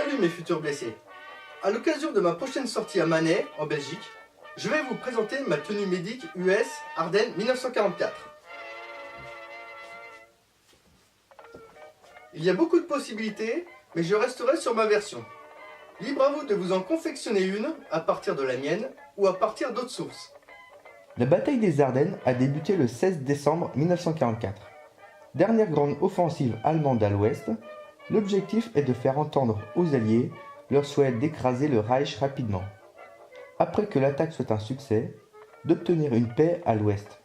Salut mes futurs blessés. À l'occasion de ma prochaine sortie à Manet, en Belgique, je vais vous présenter ma tenue médic US Ardennes 1944. Il y a beaucoup de possibilités, mais je resterai sur ma version. Libre à vous de vous en confectionner une à partir de la mienne ou à partir d'autres sources. La bataille des Ardennes a débuté le 16 décembre 1944. Dernière grande offensive allemande à l'ouest, l'objectif est de faire entendre aux Alliés leur souhait d'écraser le Reich rapidement. Après que l'attaque soit un succès, d'obtenir une paix à l'ouest.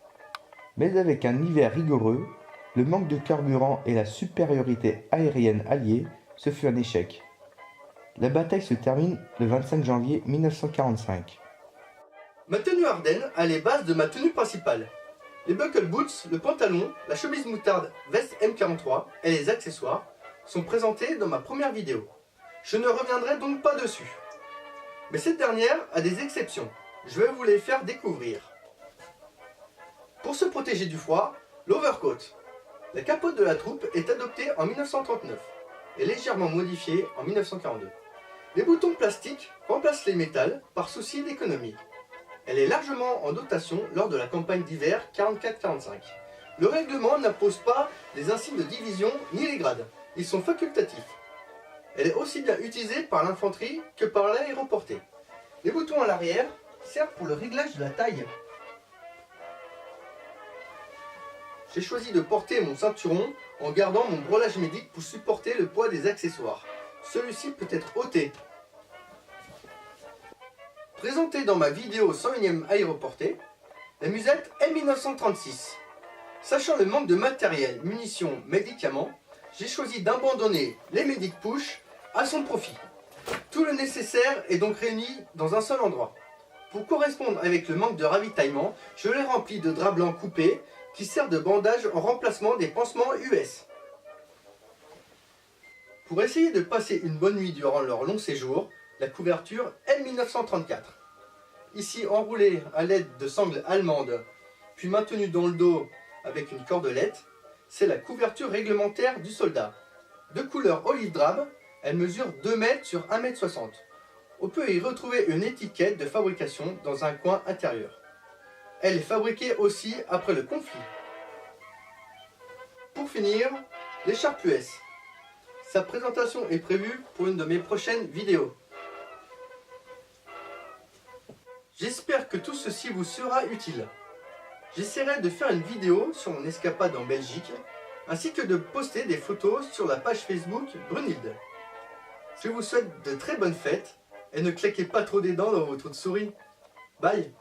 Mais avec un hiver rigoureux, le manque de carburant et la supériorité aérienne alliée, ce fut un échec. La bataille se termine le 25 janvier 1945. Ma tenue Ardennes a les bases de ma tenue principale. Les buckle boots, le pantalon, la chemise moutarde, veste M43 et les accessoires sont présentés dans ma première vidéo. Je ne reviendrai donc pas dessus. Mais cette dernière a des exceptions. Je vais vous les faire découvrir. Pour se protéger du froid, l'overcoat. La capote de la troupe est adoptée en 1939 et légèrement modifiée en 1942. Les boutons plastiques remplacent les métals par souci d'économie. Elle est largement en dotation lors de la campagne d'hiver 44-45. Le règlement n'impose pas les insignes de division ni les grades. Ils sont facultatifs. Elle est aussi bien utilisée par l'infanterie que par l'aéroportée. Les boutons à l'arrière servent pour le réglage de la taille. J'ai choisi de porter mon ceinturon en gardant mon brelage médic pour supporter le poids des accessoires. Celui-ci peut être ôté. Présentée dans ma vidéo 101e aéroportée, la musette M1936. Sachant le manque de matériel, munitions, médicaments, j'ai choisi d'abandonner les Medic Push à son profit. Tout le nécessaire est donc réuni dans un seul endroit. Pour correspondre avec le manque de ravitaillement, je l'ai rempli de draps blancs coupés qui servent de bandage en remplacement des pansements US. Pour essayer de passer une bonne nuit durant leur long séjour, la couverture M1934. Ici enroulée à l'aide de sangles allemandes, puis maintenue dans le dos avec une cordelette, c'est la couverture réglementaire du soldat. De couleur olive drab, elle mesure 2 mètres sur 1 mètre 60. On peut y retrouver une étiquette de fabrication dans un coin intérieur. Elle est fabriquée aussi après le conflit. Pour finir, l'écharpe US. Sa présentation est prévue pour une de mes prochaines vidéos. J'espère que tout ceci vous sera utile. J'essaierai de faire une vidéo sur mon escapade en Belgique, ainsi que de poster des photos sur la page Facebook Brunhilde. Je vous souhaite de très bonnes fêtes et ne claquez pas trop des dents dans votre souris. Bye!